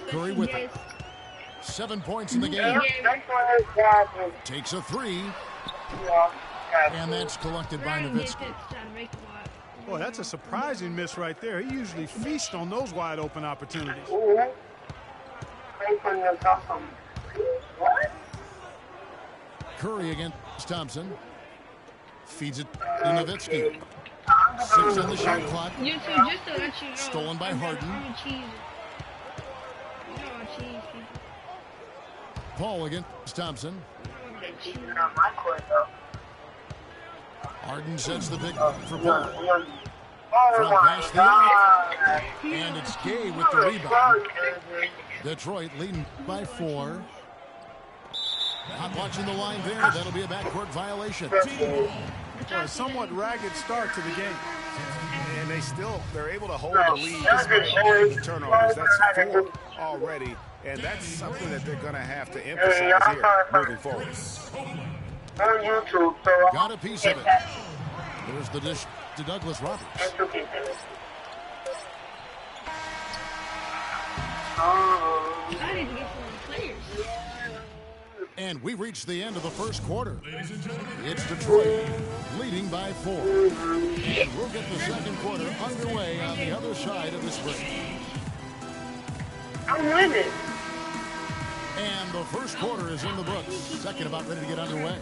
Curry with it. 7 points in the game. Takes a three. And that's collected by Nowitzki. Boy, that's a surprising miss right there. He usually feasts on those wide open opportunities. Curry against Thompson. Feeds it to Nowitzki. 6 on the shot clock. Stolen by Harden. Paul against Thompson. Harden sets the pick for Paul. From past the arc. And it's Gay with the rebound. Detroit leading by 4. Not watching the line there. That'll be a backcourt violation. A somewhat ragged start to the game. And they're able to hold the lead despite the turnovers. That's 4 already. And that's something that they're going to have to emphasize here moving forward. Got a piece of it. There's the dish to Douglas Roberts. And we reached the end of the first quarter. It's Detroit leading by 4. And we'll get the second quarter underway on the other side of this break. I'm winning. And the first quarter is in the books. Second about ready to get underway.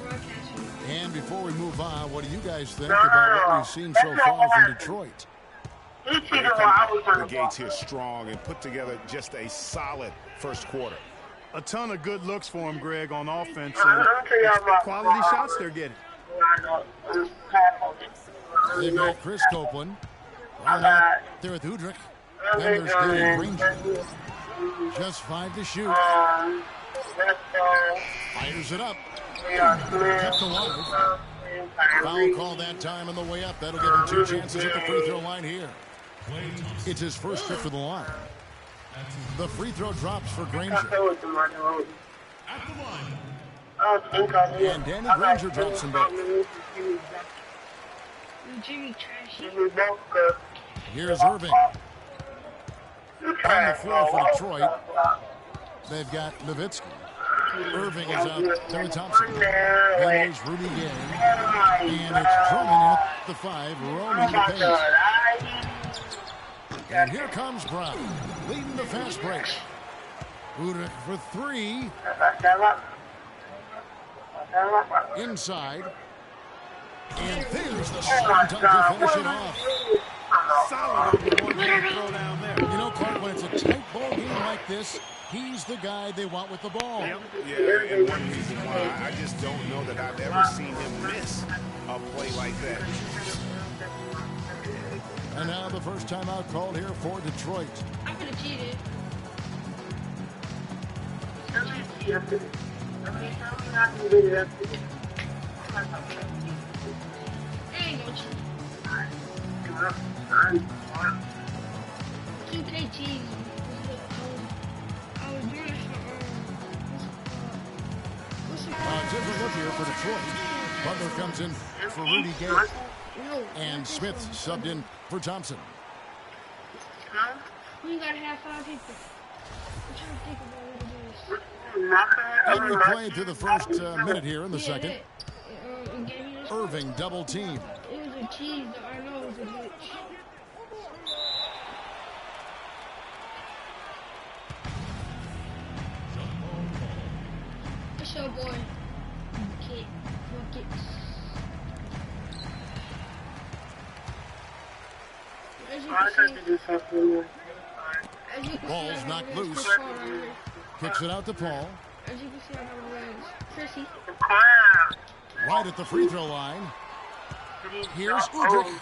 And before we move on, what do you guys think about what we've seen so far from Detroit? The Gates here strong and put together just a solid first quarter. A ton of good looks for him, Greg, on offense. And quality shots they're getting. They've got Chris Copeland. Right out there with Udrich. Then there's Danny Granger. Just 5 to shoot. Fires it up. Kept alive. Foul call that time on the way up. That'll give him 2 chances at the free throw line here. It's his first trip to the line. The free throw drops for Granger. And Danny Granger drops him back. Here's Irving. On the floor for Detroit, they've got Nowitzki. Irving is out there with Thompson. Then there's Rudy Gay. And it's Drummond at the 5, roaming the pace. And here comes Brown, leading the fast break. Udrich for 3. Inside. And there's the shot to finish it off. Solid throw down there. You know, Clark, when it's a tight ball game like this, he's the guy they want with the ball. Yeah, and one reason why I just don't know that I've ever seen him miss a play like that. And now the first timeout called here for Detroit. I could have cheated. Different look here for Detroit. Butler comes in for Rudy Gay. And Smith subbed in for Thompson. We got half 5 people. I'm trying to think about what it is. And we played through the first minute here in the second. Irving double team. It was a cheese. I know it was a bitch. It's your boy. Kid. Buckets. Ball's knocked loose. Kicks it out to Paul. As you can see, I have a red. Chrissy. Right at the free throw line. Here's Udrich.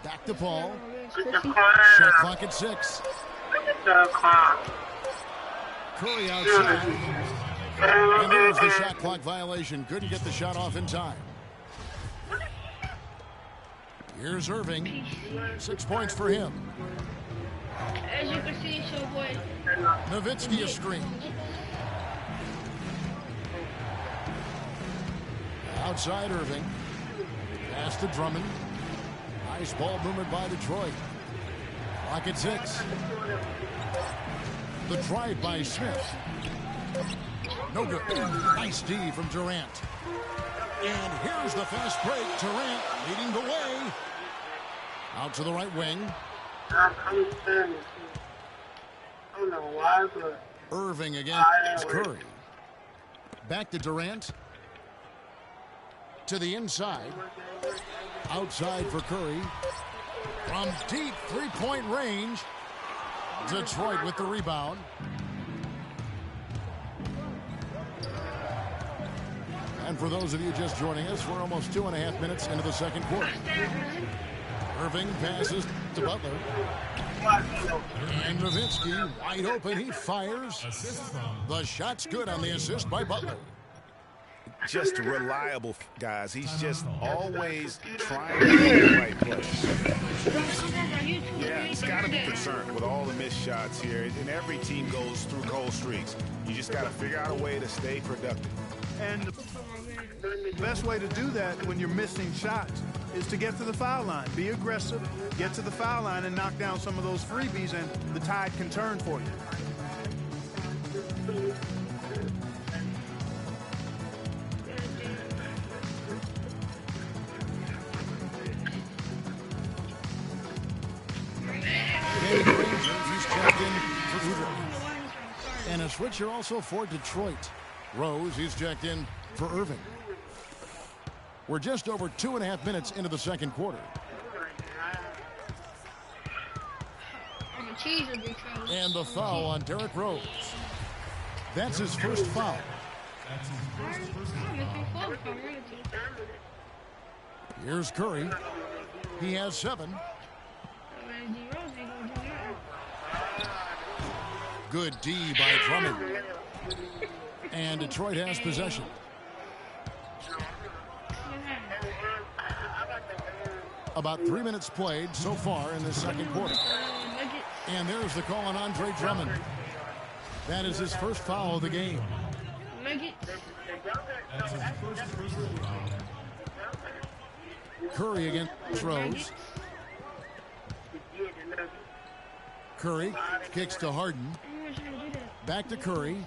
Back to Paul. Shot clock at 6. Curry outside. And there's the shot clock violation. Couldn't get the shot off in time. Here's Irving. 6 points for him. As you can see, it's your boy. Nowitzki a screen. Outside Irving. Pass to Drummond. Nice ball movement by Detroit. Clock at 6. The drive by Smith. No good. Nice D from Durant. And here's the fast break. Durant leading the way. Out to the right wing. Irving against Curry. Back to Durant. To the inside. Outside for Curry. From deep three-point range. Detroit with the rebound. And for those of you just joining us, we're almost 2.5 minutes into the second quarter. Irving passes to Butler. And Nowitzki wide open. He fires. The shot's good on the assist by Butler. Just reliable, guys. He's just always trying to make the right play. Yeah, he's got to be concerned with all the missed shots here. And every team goes through cold streaks. You just got to figure out a way to stay productive. And the best way to do that when you're missing shots is to get to the foul line. Be aggressive, get to the foul line, and knock down some of those freebies, and the tide can turn for you. He's checked in for Udoka. And a switcher also for Detroit. Rose, he's checked in for Irving. We're just over 2.5 minutes into the second quarter. And the foul on Derrick Rose. That's his first foul. Here's Curry. He has 7. Good D by Drummond. And Detroit has possession. About 3 minutes played so far in the second quarter. And there's the call on Andre Drummond. That is his first foul of the game. Curry against Rose. Curry kicks to Harden. Back to Curry.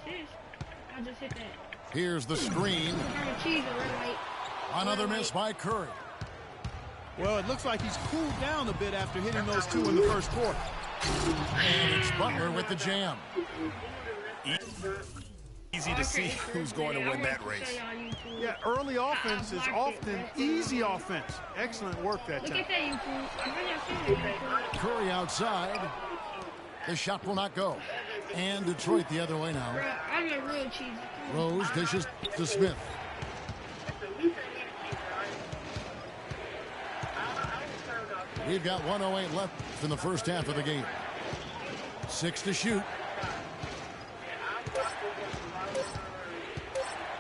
Here's the screen. Another miss by Curry. Well, it looks like he's cooled down a bit after hitting those 2 in the first quarter. And it's Butler with the jam. Easy to see who's going to win that race. Yeah, early offense is often easy offense. Excellent work that time. Curry outside. The shot will not go. And Detroit the other way now. Rose dishes to Smith. We've got 1:08 left in the first half of the game. 6 to shoot.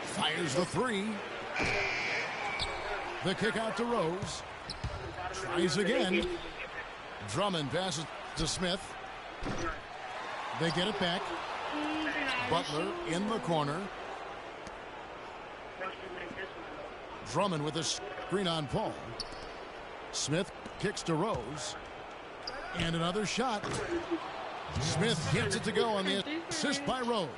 Fires the 3. The kick out to Rose. Tries again. Drummond passes to Smith. They get it back. Butler in the corner. Drummond with a screen on Paul. Smith kicks to Rose. And another shot. Smith gets it to go on the assist by Rose.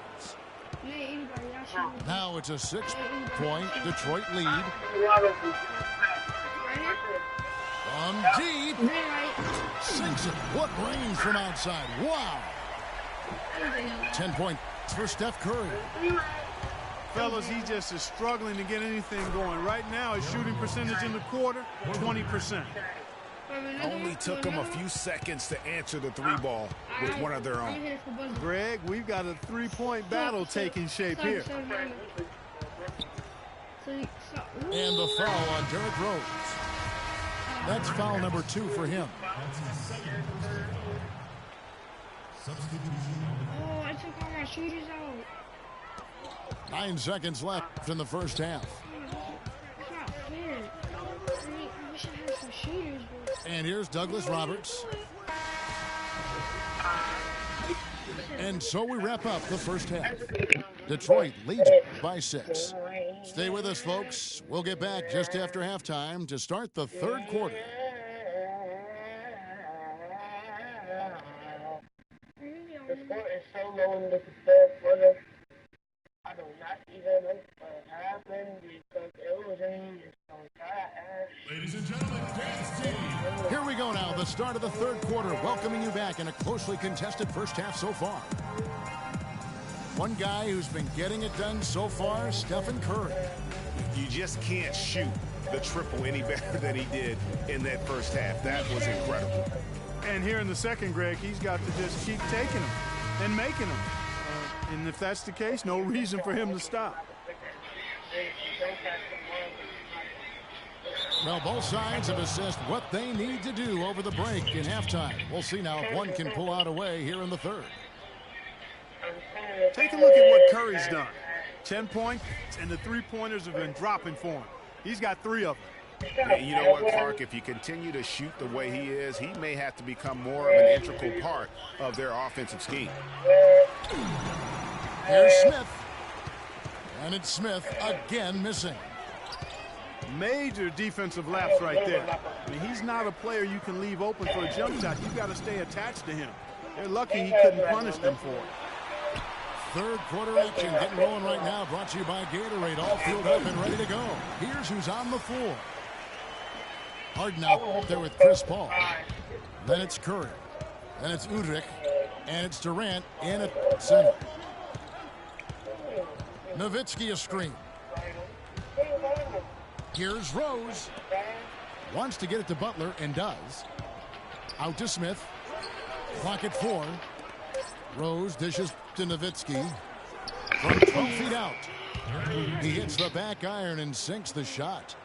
Now it's a 6-point Detroit lead. From deep. Sinks it. What range from outside. Wow. 10 points for Steph Curry. Fellas, he just is struggling to get anything going. Right now, his shooting percentage in the quarter, 20%. Only took them a few seconds to answer the 3 ball with one of their own. Greg, we've got a 3-point battle taking shape here. And the foul on Derrick Rose. That's foul number 2 for him. Oh, I took all my shooters out. 9 seconds left in the first half. It's not fair. I wish I had some shooters, but... And here's Douglas Roberts. And so we wrap up the first half. Detroit leads by 6. Stay with us, folks. We'll get back just after halftime to start the third quarter. the score is so low in the third quarter. I do not even know what happened because it was in so fast. Ladies and gentlemen, dance team. Here we go now, the start of the third quarter, welcoming you back in a closely contested first half so far. One guy who's been getting it done so far, Stephen Curry. You just can't shoot the triple any better than he did in that first half. That was incredible. And here in the second, Greg, he's got to just keep taking them and making them. And if that's the case, no reason for him to stop. Well, both sides have assessed what they need to do over the break in halftime. We'll see now if one can pull out a way here in the third. Take a look at what Curry's done. 10 points, and the three-pointers have been dropping for him. He's got 3 of them. And you know what, Clark? If you continue to shoot the way he is, he may have to become more of an integral part of their offensive scheme. Here's Smith. And it's Smith again missing. Major defensive lapse right there. I mean, he's not a player you can leave open for a jump shot. You've got to stay attached to him. They're lucky he couldn't punish them for it. Third quarter action getting rolling right now, brought to you by Gatorade, all filled up and ready to go. Here's who's on the floor. Harden out there with Chris Paul. Then it's Curry. Then it's Udrich. And it's Durant in at center. Nowitzki a screen. Here's Rose. Wants to get it to Butler and does. Out to Smith. Clock at 4. Rose dishes to Nowitzki from 12 feet out. He hits the back iron and sinks the shot.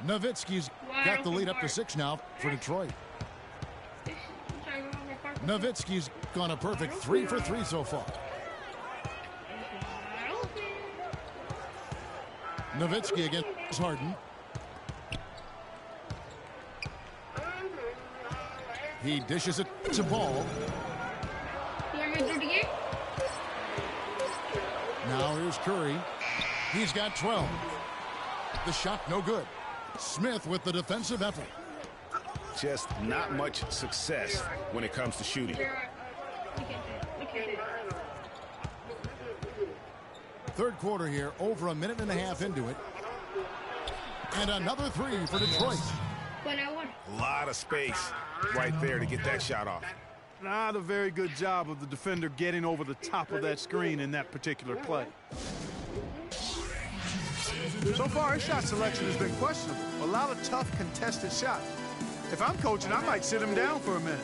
Nowitzki's got the lead up to 6 now for Detroit. Nowitzki's gone a perfect 3 for 3 so far. Nowitzki against Harden. He dishes it to Ball. Now here's Curry. He's got 12. The shot no good. Smith with the defensive effort. Just not much success when it comes to shooting. Third quarter here, over a minute and a half into it. And another 3 for Detroit. A lot of space right there to get that shot off. Not a very good job of the defender getting over the top of that screen in that particular play. So far, his shot selection has been questionable. A lot of tough, contested shots. If I'm coaching, I might sit him down for a minute.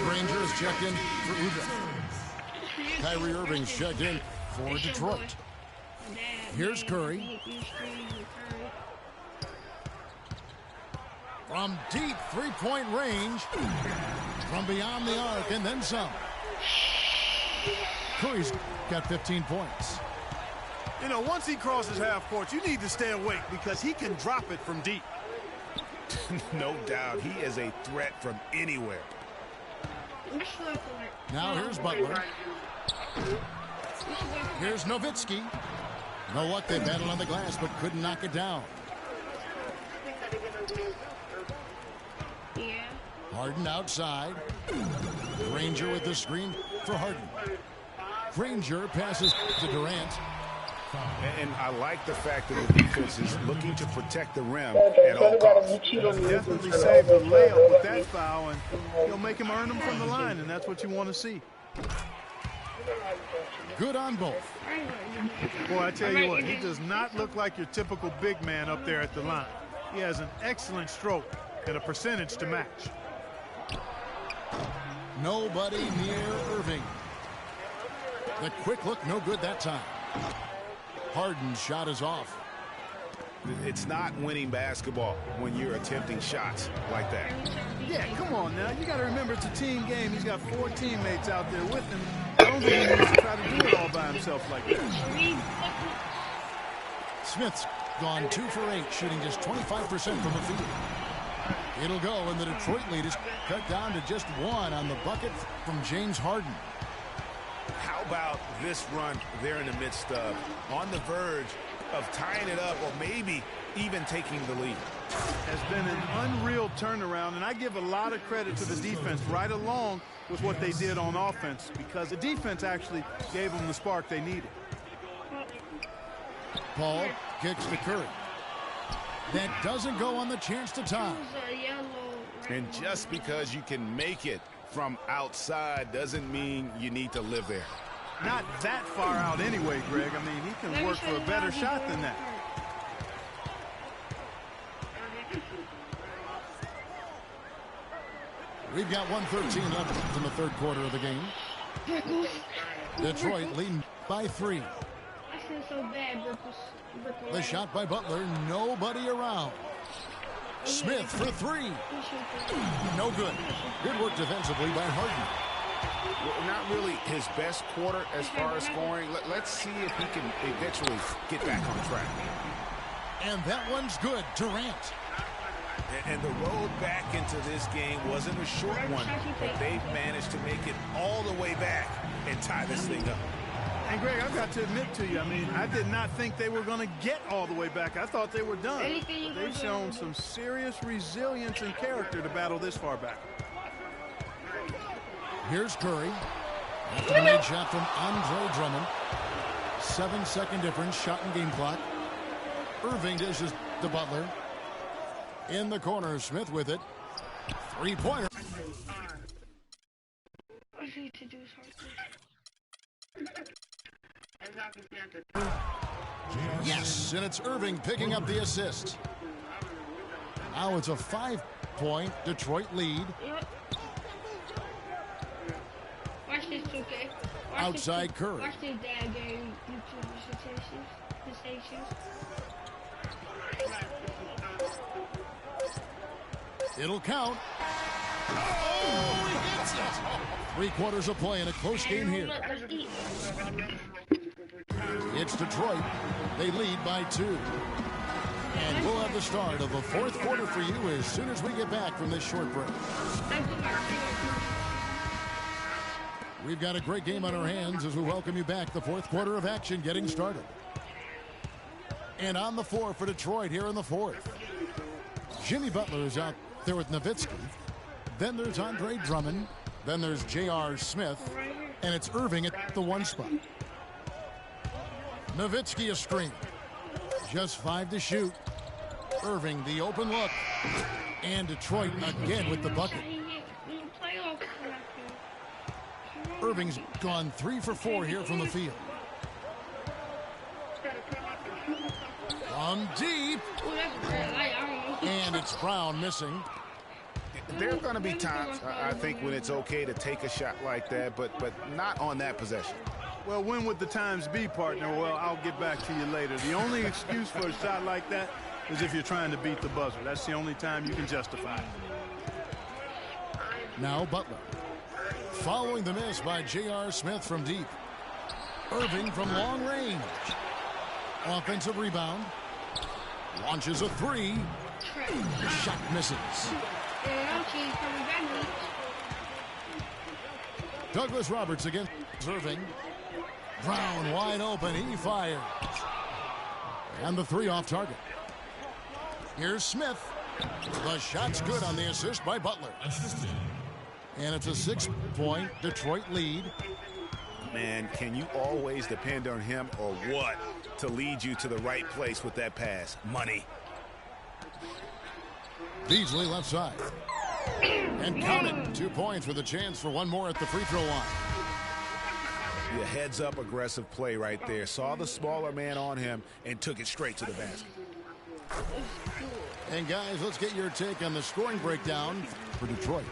Granger is checked in for Udrich. Kyrie Irving's checked in for Detroit. Here's Curry. From deep three-point range. From beyond the arc and then some. Curry's got 15 points. You know, once he crosses half court, you need to stay awake because he can drop it from deep. No doubt. He is a threat from anywhere. Now here's Butler. Here's Nowitzki. No luck, they battled on the glass but couldn't knock it down. Harden outside. Granger with the screen for Harden. Granger passes to Durant. And I like the fact that the defense is looking to protect the rim at all costs. Definitely saved the layup with that foul, and he'll make him earn them from the line, and that's what you want to see. Good on both. Boy, I tell you what, he does not look like your typical big man up there at the line. He has an excellent stroke and a percentage to match. Nobody near Irving. The quick look, no good that time. Harden's shot is off. It's not winning basketball when you're attempting shots like that. Yeah, come on now. You got to remember it's a team game. He's got 4 teammates out there with him. I don't think he needs to try to do it all by himself like that. Smith's gone 2 for 8, shooting just 25% from the field. It'll go, and the Detroit lead is cut down to just 1 on the bucket from James Harden. How about this run they're in the midst of, on the verge of tying it up or maybe even taking the lead? Has been an unreal turnaround, and I give a lot of credit to the defense right along with what they did on offense, because the defense actually gave them the spark they needed. Paul kicks to Curry. That doesn't go on the chance to tie. And just because you can make it from outside doesn't mean you need to live there. Not that far out anyway, Greg. I mean, he can work for a better shot than that. We've got 1:13 left in the third quarter of the game. Detroit leading by 3. I feel so bad, but The shot by Butler, nobody around. Smith for 3. No good. Good work defensively by Harden. Well, not really his best quarter as far as scoring. Let's see if he can eventually get back on track. And that one's good. Durant. And the road back into this game wasn't a short one, but they've managed to make it all the way back and tie this thing up. And, Greg, I've got to admit to you, I mean, I did not think they were going to get all the way back. I thought they were done. But they've shown some serious resilience and character to battle this far back. Here's Curry. After the made shot from Andre Drummond. 7-second difference, shot and game clock. Irving dishes to Butler. In the corner, Smith with it. 3-pointer. I need to do something. Yes, and it's Irving picking up the assist. Now it's a 5-point Detroit lead. Watch this, okay? Outside Curry. Watch this dad game YouTube citations. It'll count. Oh, he hits it. 3 quarters of play in a close game here. It's Detroit. They lead by 2. And we'll have the start of the fourth quarter for you as soon as we get back from this short break. We've got a great game on our hands as we welcome you back. The fourth quarter of action getting started. And on the floor for Detroit here in the fourth. Jimmy Butler is out there with Nowitzki. Then there's Andre Drummond. Then there's J.R. Smith. And it's Irving at the 1 spot. Nowitzki a screen. Just 5 to shoot. Irving the open look. And Detroit again with the bucket. Irving's gone 3 for 4 here from the field. From deep. And it's Brown missing. There are going to be times, I think, when it's okay to take a shot like that, but not on that possession. Well, when would the times be, partner? Well, I'll get back to you later. The only excuse for a shot like that is if you're trying to beat the buzzer. That's the only time you can justify it. Now Butler. Following the miss by J.R. Smith from deep. Irving from long range. Offensive rebound. Launches a 3. The shot misses. Douglas Roberts against Irving. Brown wide open. He fires. And the 3 off target. Here's Smith. The shot's good on the assist by Butler. And it's a 6-point Detroit lead. Man, can you always depend on him or what to lead you to the right place with that pass? Money. Beasley left side. And count it. 2 points with a chance for one more at the free throw line. Yeah, heads up aggressive play right there. Saw the smaller man on him and took it straight to the basket. And guys, let's get your take on the scoring breakdown for Detroit.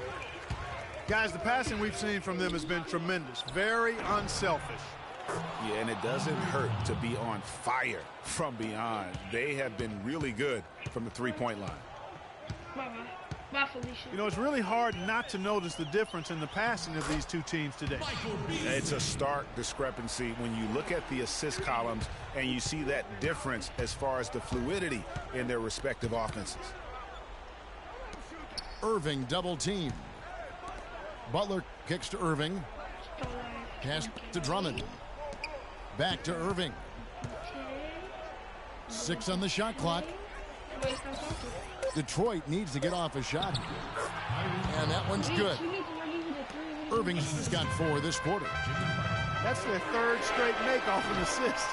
Guys, the passing we've seen from them has been tremendous. Very unselfish. Yeah, and it doesn't hurt to be on fire from beyond. They have been really good from the three-point line. Bye, Felicia. You know, it's really hard not to notice the difference in the passing of these two teams today. It's a stark discrepancy when you look at the assist columns and you see that difference as far as the fluidity in their respective offenses. Irving double team. Butler kicks to Irving. Pass to Drummond. Back to Irving. 6 on the shot clock. Detroit needs to get off a shot. And that one's good. Irving's got 4 this quarter. That's their 3rd straight make off an assist.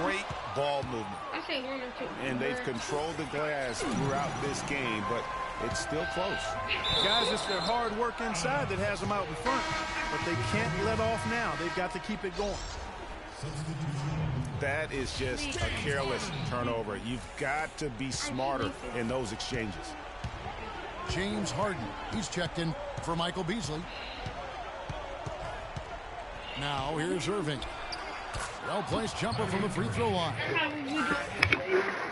Great ball movement. I say 1 or 2. And they've controlled the glass throughout this game, but it's still close. Guys, it's their hard work inside that has them out in front. But they can't let off now. They've got to keep it going. That is just a careless turnover. You've got to be smarter in those exchanges. James Harden. He's checked in for Michael Beasley. Now here's Irving. Well-placed jumper from the free throw line.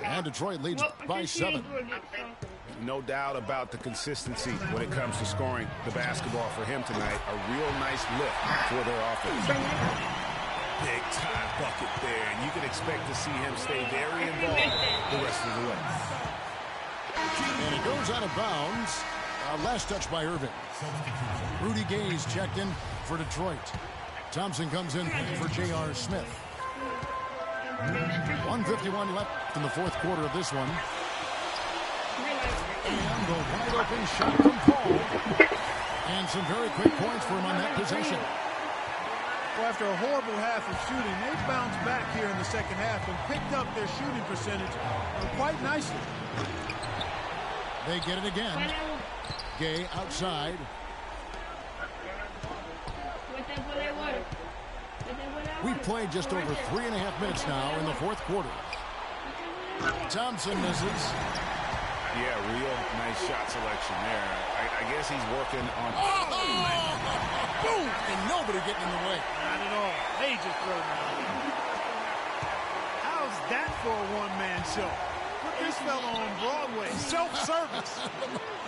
And Detroit leads by 7. No doubt about the consistency when it comes to scoring the basketball for him tonight. A real nice lift for their offense. Big time bucket there, and you can expect to see him stay very involved the rest of the way. And it goes out of bounds. Last touch by Irving. Rudy Gay's checked in for Detroit. Thompson comes in for J.R. Smith. 1:51 left in the 4th quarter of this one. And the wide open shot from Paul. And some very quick points for him on that possession. Well, after a horrible half of shooting, they bounced back here in the second half and picked up their shooting percentage quite nicely. They get it again. Gay outside. We've played just over 3.5 minutes now in the 4th quarter. Thompson misses. Yeah, real nice shot selection there. I guess he's working on... Boom! And nobody getting in the way. Not at all. They just throw it out. How's that for a one-man show? Put this fella on Broadway. Self-service.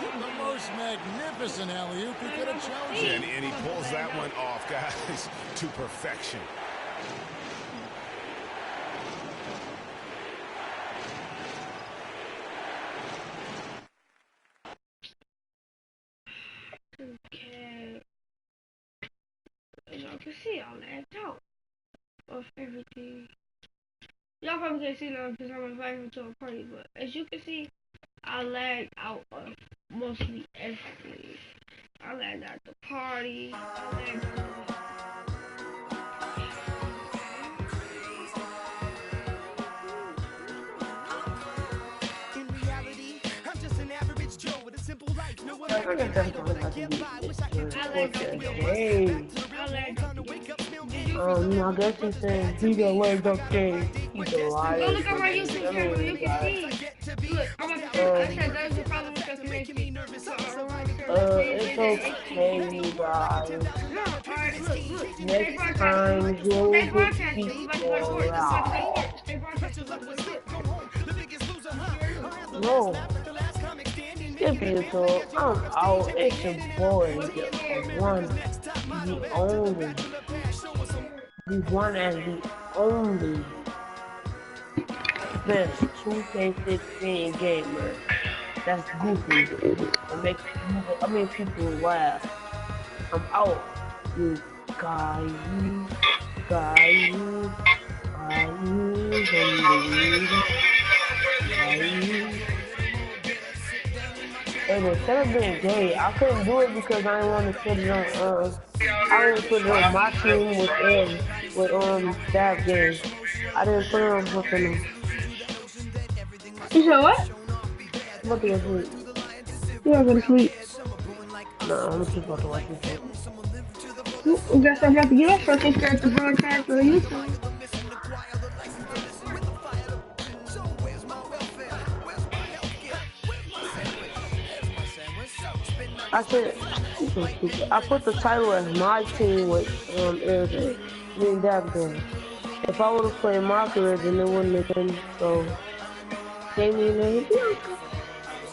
The most magnificent alley-oop he could have chosen. And he pulls that one off, guys, to perfection. Okay. Y'all can see all that out of everything. Y'all probably can't see now because I'm inviting to a party, but as you can see, I lagged out of mostly everything. I lagged out the party. I lagged out I guess he's saying he got legs up there. He's a liar. Go look on my YouTube channel. You can see. Look, I'm gonna say I said that was the problem with your connection. It's okay, guys. No, alright, look. Next time, you'll Stay get broadcasting. We people about to go to court. out. Stay broadcasting. No. Skip it, so I'm out. It's your boy, the one, the only, the one and the only best 2K16 gamer. That's goofy. It makes people laugh. I'm out, you guys. And instead of being gay, I couldn't do it because I didn't want to put it on. I didn't put it on my team with Staff Game. I didn't put it on something. You said what? I'm about to go to sleep. You gotta go to sleep. No, I'm just about to watch this. I guess I'm about to get up so I can start the broadcast on YouTube. I put the title as my team with LJ. Me and Dab game. If I would have played Marker, then it wouldn't have been so. Gave me a name.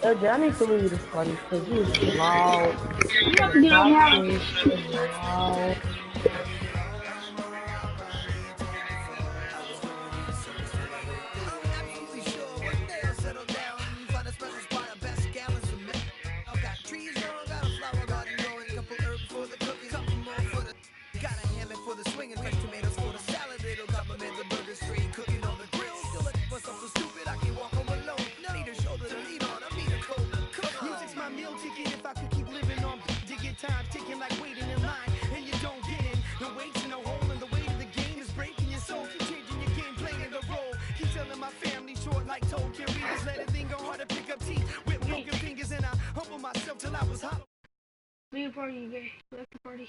LJ, I need to leave this party because he's loud. You have to get on the loud. Be a party, okay? Left the party.